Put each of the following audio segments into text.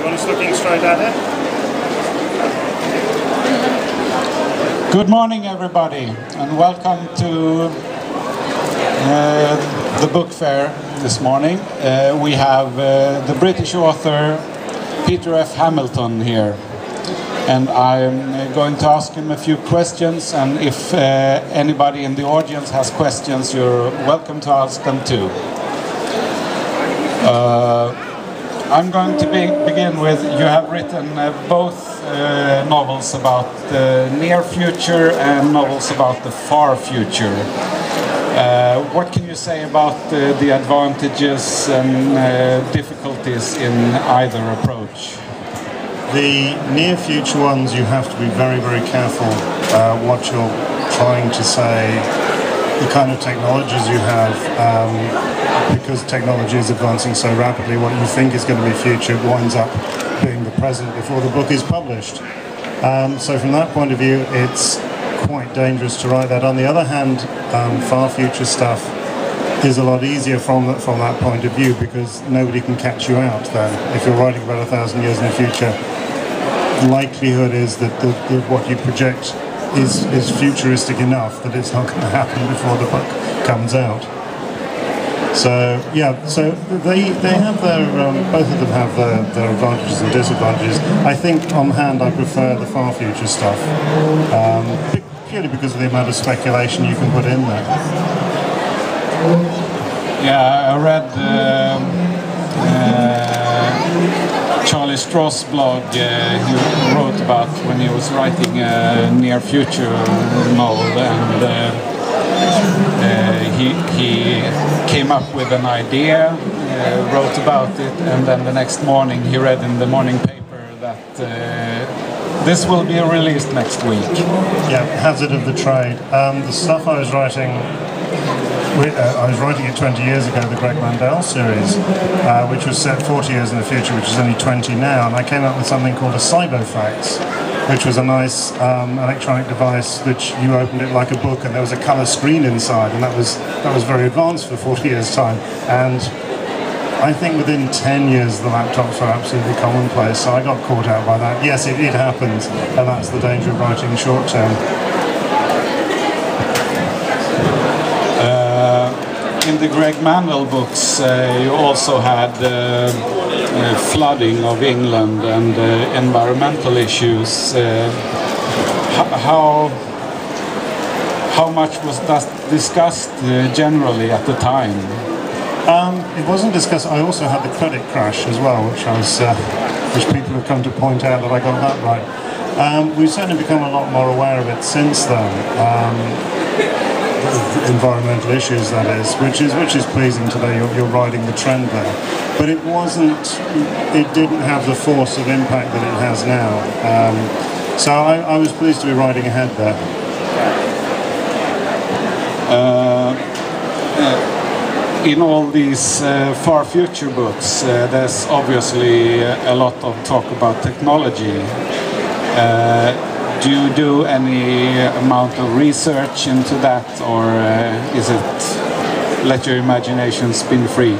Everyone is looking straight at it. Good morning, everybody, and welcome to the book fair this morning. We have the British author Peter F. Hamilton here, and I'm going to ask him a few questions, and if anybody in the audience has questions, you're welcome to ask them too. I'm going to begin with, you have written both novels about the near future and novels about the far future. What can you say about the advantages and difficulties in either approach? The near future ones, you have to be very, very careful what you're trying to say, the kind of technologies you have, because technology is advancing so rapidly, what you think is going to be future winds up being the present before the book is published. So from that point of view, it's quite dangerous to write that. On the other hand, far future stuff is a lot easier from that point of view, because nobody can catch you out then. If you're writing about 1,000 years in the future, the likelihood is that what you project is futuristic enough that it's not going to happen before the book comes out. So yeah, so they have their both of them have their advantages and disadvantages. I think on hand I prefer the far future stuff, purely because of the amount of speculation you can put in there. Yeah, I read Charlie Stross' blog. He wrote about when he was writing a near future novel, and he came up with an idea, wrote about it, and then the next morning he read in the morning paper that this will be released next week. Yeah, hazard of the trade. The stuff I was writing it 20 years ago, the Greg Mandel series, which was set 40 years in the future, which is only 20 now, and I came up with something called a cybofax, which was a nice electronic device which you opened it like a book, and there was a colour screen inside, and that was very advanced for 40 years' time. And I think within 10 years the laptops were absolutely commonplace, so I got caught out by that. Yes, it happens, and that's the danger of writing short term. In the Greg Mandel books, you also had flooding of England and environmental issues. How much was that discussed generally at the time? It wasn't discussed. I also had the credit crash as well, which people have come to point out that I got that right. We've certainly become a lot more aware of it since then. Environmental issues, that is, which is pleasing today. You're riding the trend there, but it didn't have the force of impact that it has now. So I was pleased to be riding ahead there. In all these far future books, there's obviously a lot of talk about technology. Do you do any amount of research into that, or is it let your imagination spin free?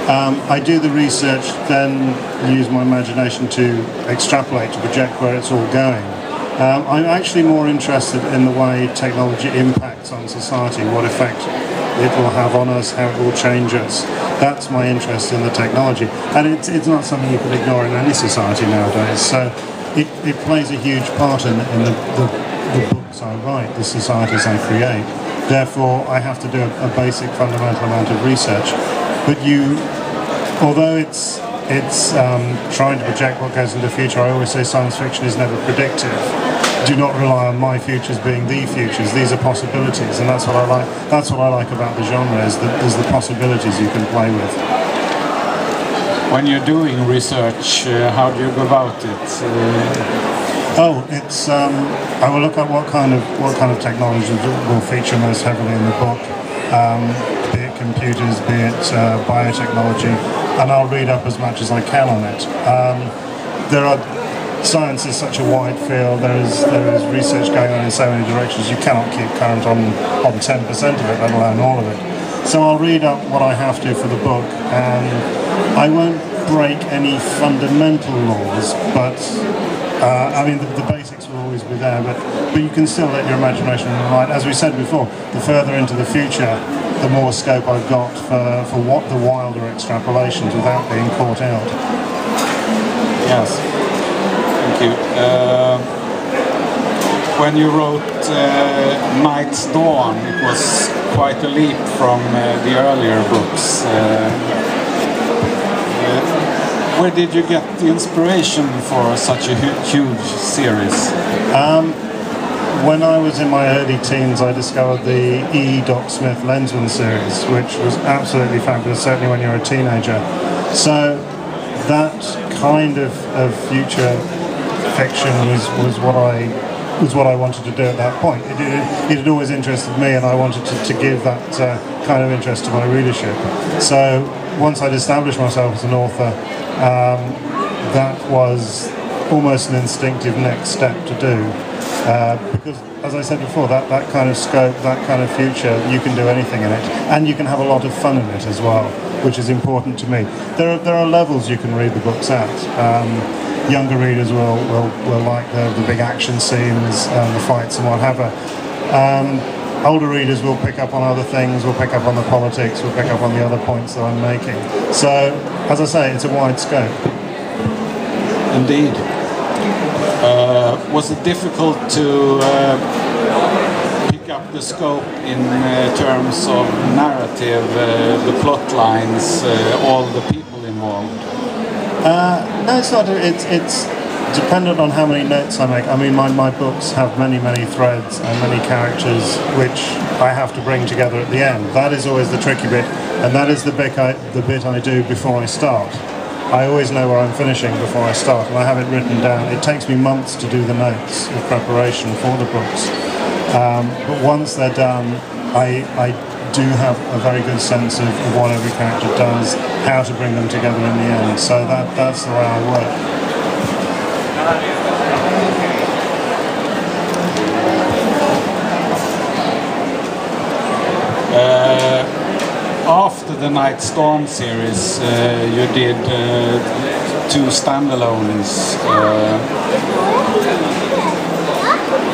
I do the research, then use my imagination to extrapolate, to project where it's all going. I'm actually more interested in the way technology impacts on society, what effect it will have on us, how it will change us. That's my interest in the technology, and it's not something you can ignore in any society nowadays. So it plays a huge part in the books I write, the societies I create. Therefore, I have to do a basic, fundamental amount of research. But although it's trying to project what goes into the future, I always say science fiction is never predictive. Do not rely on my futures being the futures. These are possibilities, and that's what I like. That's what I like about the genre, is that there's the possibilities you can play with. When you're doing research, how do you go about it? I will look at what kind of technology will feature most heavily in the book, be it computers, be it biotechnology, and I'll read up as much as I can on it. Science is such a wide field. There is research going on in so many directions. You cannot keep current on 10% of it, let alone all of it. So I'll read up what I have to for the book, and I won't break any fundamental laws, but I mean the basics will always be there, but you can still let your imagination run wild. As we said before, the further into the future, the more scope I've got for what the wilder extrapolations without being caught out. Yes, thank you. When you wrote Night's Dawn, it was quite a leap from the earlier books. Where did you get the inspiration for such a huge series? When I was in my early teens, I discovered the E. Smith Lensman series, which was absolutely fabulous, certainly when you're a teenager. So that kind of future fiction was what I wanted to do at that point. It had always interested me, and I wanted to give that kind of interest to my readership. So once I'd established myself as an author, that was almost an instinctive next step to do. Because, as I said before, that kind of scope, that kind of future, you can do anything in it, and you can have a lot of fun in it as well, which is important to me. There are levels you can read the books at. Younger readers will like the big action scenes, the fights and what have you. Older readers will pick up on other things, will pick up on the politics, will pick up on the other points that I'm making. So, as I say, it's a wide scope. Indeed. Was it difficult to pick up the scope in terms of narrative, the plot lines, all the people involved? No, it's not. It's dependent on how many notes I make. I mean, my books have many threads and many characters which I have to bring together at the end. That is always the tricky bit, and that is the bit I do before I start. I always know where I'm finishing before I start, and I have it written down. It takes me months to do the notes of preparation for the books, but once they're done, I do have a very good sense of what every character does, how to bring them together in the end. So that's the way I work. After the Night's Dawn series, you did 2 standalones.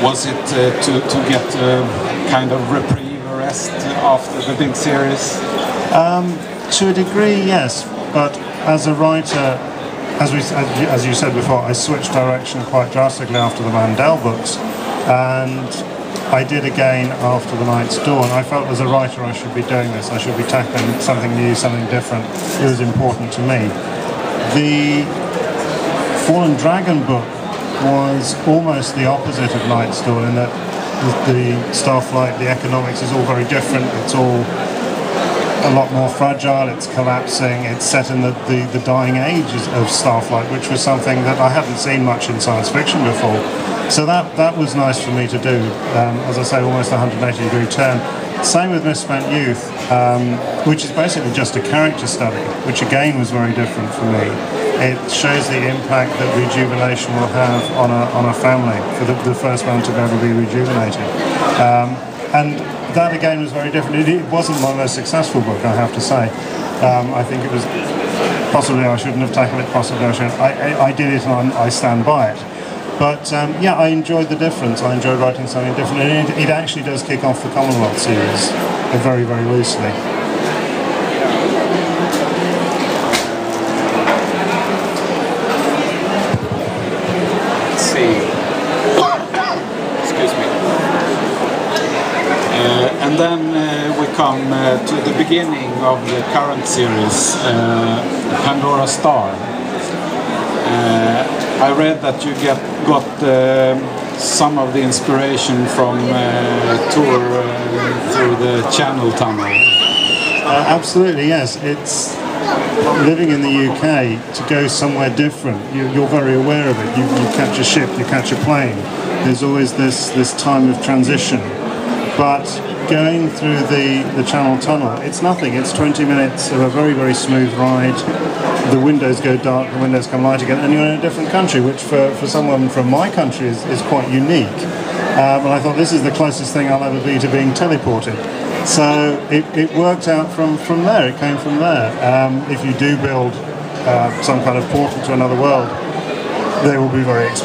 Was it to get kind of reprieve or rest after the big series? To a degree, yes, but as a writer, as you said before, I switched direction quite drastically after the Mandel books, and I did again after the Night's Dawn. I felt as a writer I should be doing this. I should be tackling something new, something different. It was important to me. The Fallen Dragon book was almost the opposite of Night's Dawn, in that the Starflight, the economics is all very different. It's all a lot more fragile, it's collapsing, it's set in the dying ages of Starflight, which was something that I hadn't seen much in science fiction before. So that was nice for me to do. As I say, almost a 180-degree turn. Same with Misspent Youth, which is basically just a character study, which again was very different for me. It shows the impact that rejuvenation will have on a family, for the first one to ever be rejuvenated. And that again was very different. It wasn't my most successful book, I have to say. I think it was, possibly I shouldn't have tackled it, possibly I shouldn't. I did it and I stand by it. But yeah, I enjoyed the difference. I enjoyed writing something different, and it actually does kick off the Commonwealth series very loosely. Let's see. Excuse me. And then we come to the beginning of the current series, Pandora Star. I read that you got some of the inspiration from tour through the Channel Tunnel. Absolutely, yes. It's living in the UK, to go somewhere different. You're very aware of it. You catch a ship, you catch a plane. There's always this time of transition. But going through the Channel Tunnel, it's nothing. It's 20 minutes of a very smooth ride. The windows go dark, the windows come light again, and you're in a different country, which for someone from my country is quite unique. And I thought, this is the closest thing I'll ever be to being teleported. So it worked out from there, it came from there. If you do build some kind of portal to another world, they will be very expensive.